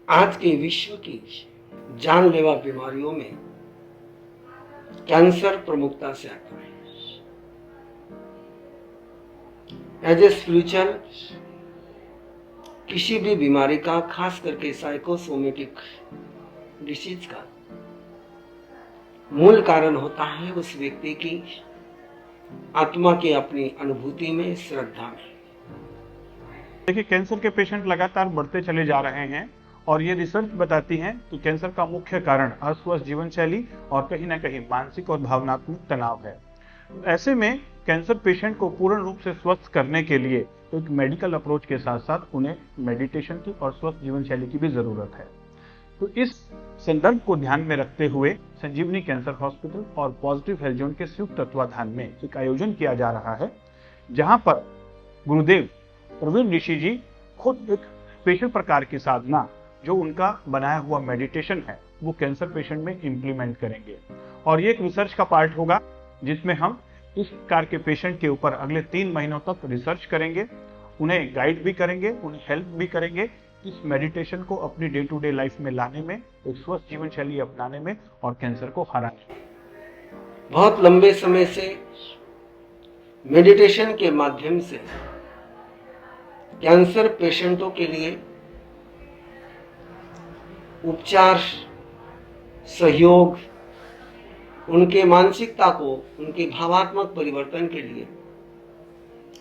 आज के विश्व की जानलेवा बीमारियों में कैंसर प्रमुखता से आता है। एज ए स्पिरिचुअल, किसी भी बीमारी का, खास करके साइकोसोमेटिक डिसीज का मूल कारण होता है उस व्यक्ति की आत्मा की अपनी अनुभूति में, श्रद्धा में। देखिए, कैंसर के पेशेंट लगातार बढ़ते चले जा रहे हैं और ये रिसर्च बताती है कि कैंसर का मुख्य कारण अस्वस्थ जीवन शैली और कहीं ना कहीं मानसिक और भावनात्मक तनाव है। ऐसे में कैंसर पेशेंट को पूर्ण रूप से स्वस्थ करने के लिए एक मेडिकल अप्रोच के साथ साथ उन्हें मेडिटेशन की और स्वस्थ जीवन शैली की भी जरूरत है। तो इस संदर्भ को ध्यान में रखते हुए संजीवनी कैंसर हॉस्पिटल और पॉजिटिव हेल्थ जोन के संयुक्त तत्वाधान में एक आयोजन किया जा रहा है, जहां पर गुरुदेव प्रवीण ऋषि जी खुद एक स्पेशल प्रकार की साधना, जो उनका बनाया हुआ मेडिटेशन है, वो कैंसर पेशेंट में इंप्लीमेंट करेंगे। और ये एक रिसर्च का पार्ट होगा जिसमें हम इस प्रकार के पेशेंट के ऊपर अगले 3 महीनों तक रिसर्च करेंगे, उन्हें गाइड भी करेंगे, उन्हें हेल्प भी करेंगे इस मेडिटेशन को अपनी डे टू डे लाइफ में लाने में, एक स्वस्थ जीवन शैली अपनाने में और कैंसर को हराने में। बहुत लंबे समय से मेडिटेशन के माध्यम से कैंसर पेशेंटों के लिए उपचार, सहयोग, उनके मानसिकता को, उनके भावात्मक परिवर्तन के लिए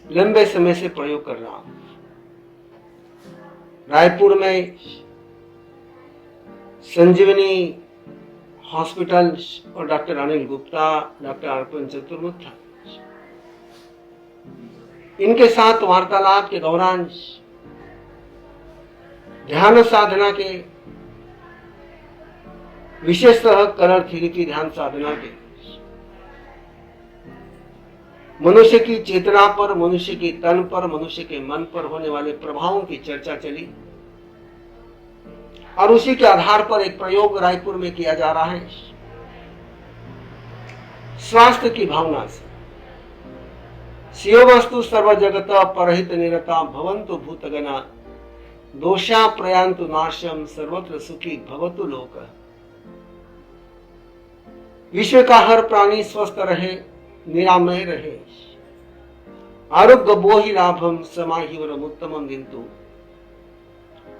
लंबे समय से प्रयोग कर रहा हूं। रायपुर में संजीवनी हॉस्पिटल और डॉक्टर अनिल गुप्ता, डॉक्टर अर्पण चतुर्मुथा, इनके साथ वार्तालाप के दौरान ध्यान साधना के, विशेषतः कलर थेरेपी ध्यान साधना के मनुष्य की चेतना पर, मनुष्य के तन पर, मनुष्य के मन पर होने वाले प्रभावों की चर्चा चली और उसी के आधार पर एक प्रयोग रायपुर में किया जा रहा है। स्वास्थ्य की भावना से सियोवस्तु सर्व जगत परहित निरता भवन्तु भूतगना दोषा प्रयान्तु नाशम सर्वत्र सुखी भवतु लोक। विश्व का हर प्राणी स्वस्थ रहे, निरामय रहे, आरोग्य बोहि लाभम समाहिवरम उत्तमम दिन्तु।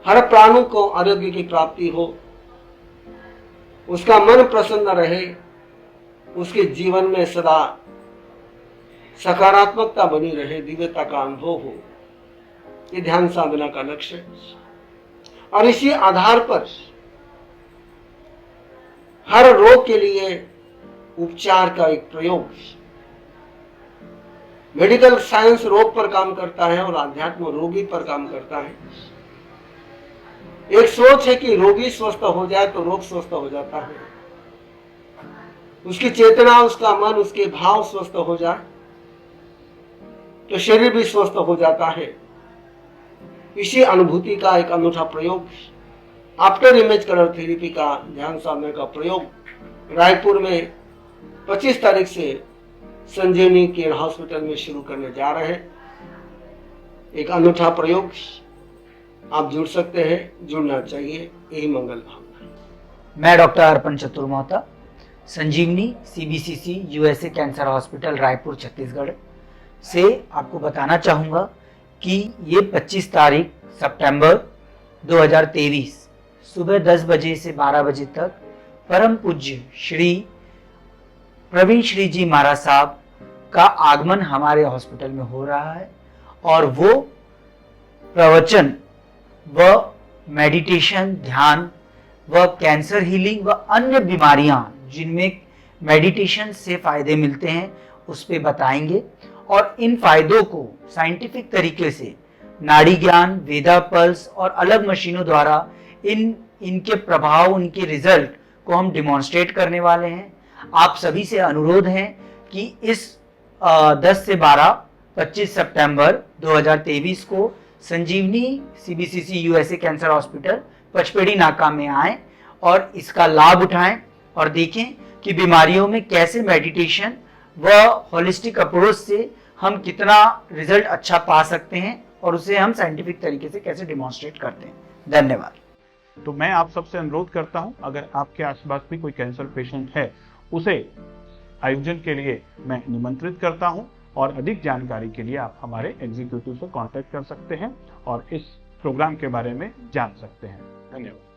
हर प्राणु को आरोग्य की प्राप्ति हो, उसका मन प्रसन्न रहे, उसके जीवन में सदा सकारात्मकता बनी रहे, दिव्यता का अनुभव हो, ये ध्यान साधना का लक्ष्य है। और इसी आधार पर हर रोग के लिए उपचार का एक प्रयोग। मेडिकल साइंस रोग पर काम करता है और आध्यात्म रोगी पर काम करता है। एक सोच है कि रोगी स्वस्थ हो जाए तो रोग स्वस्थ हो जाता है, उसकी चेतना, उसका मन, उसके भाव स्वस्थ हो जाए तो शरीर भी स्वस्थ हो जाता है। इसी अनुभूति का एक अनूठा प्रयोग, आफ्टर इमेज कलर थेरेपी का ध्यान साधना का प्रयोग रायपुर में 25 तारीख से संजीवनी केयर हॉस्पिटल में शुरू करने जा रहे हैं। एक अनूठा प्रयोग, आप जुड़ सकते हैं, जुड़ना चाहिए, यही मंगल भावना है। मैं डॉक्टर अर्पण चतुर्मुथा, संजीवनी CBCC USA cancer hospital Raipur Chhattisgarh से आपको बताना चाहूँगा कि ये 25 तारीख सितंबर 2023 सुबह 10 बजे से 12 बजे तक परम पूज्य श्री प्रवीण श्री जी महाराज साहब का आगमन हमारे हॉस्पिटल में हो रहा है और वो प्रवचन व मेडिटेशन, ध्यान व कैंसर हीलिंग व अन्य बीमारियां जिनमें मेडिटेशन से फायदे मिलते हैं उस पे बताएंगे और इन फायदों को साइंटिफिक तरीके से नाड़ी ज्ञान, वेदा पल्स और अलग मशीनों द्वारा इनके प्रभाव, उनके रिजल्ट को हम डिमॉन्स्ट्रेट करने वाले हैं। आप सभी से अनुरोध है कि इस 10 से 25 सितंबर 2023 को संजीवनी CBCC USA cancer hospital Pachpedi नाका में आएं और इसका लाभ उठाएं और देखें कि बीमारियों में कैसे मेडिटेशन व होलिस्टिक अप्रोच से हम कितना रिजल्ट अच्छा पा सकते हैं और उसे हम साइंटिफिक तरीके से कैसे डिमॉन्स्ट्रेट करते हैं। धन्यवाद। तो मैं आप सबसे अनुरोध करता हूं, अगर आपके आसपास भी कोई कैंसर पेशेंट है, उसे आयोजन के लिए मैं निमंत्रित करता हूं, और अधिक जानकारी के लिए आप हमारे एग्जीक्यूटिव से कांटेक्ट कर सकते हैं और इस प्रोग्राम के बारे में जान सकते हैं। धन्यवाद।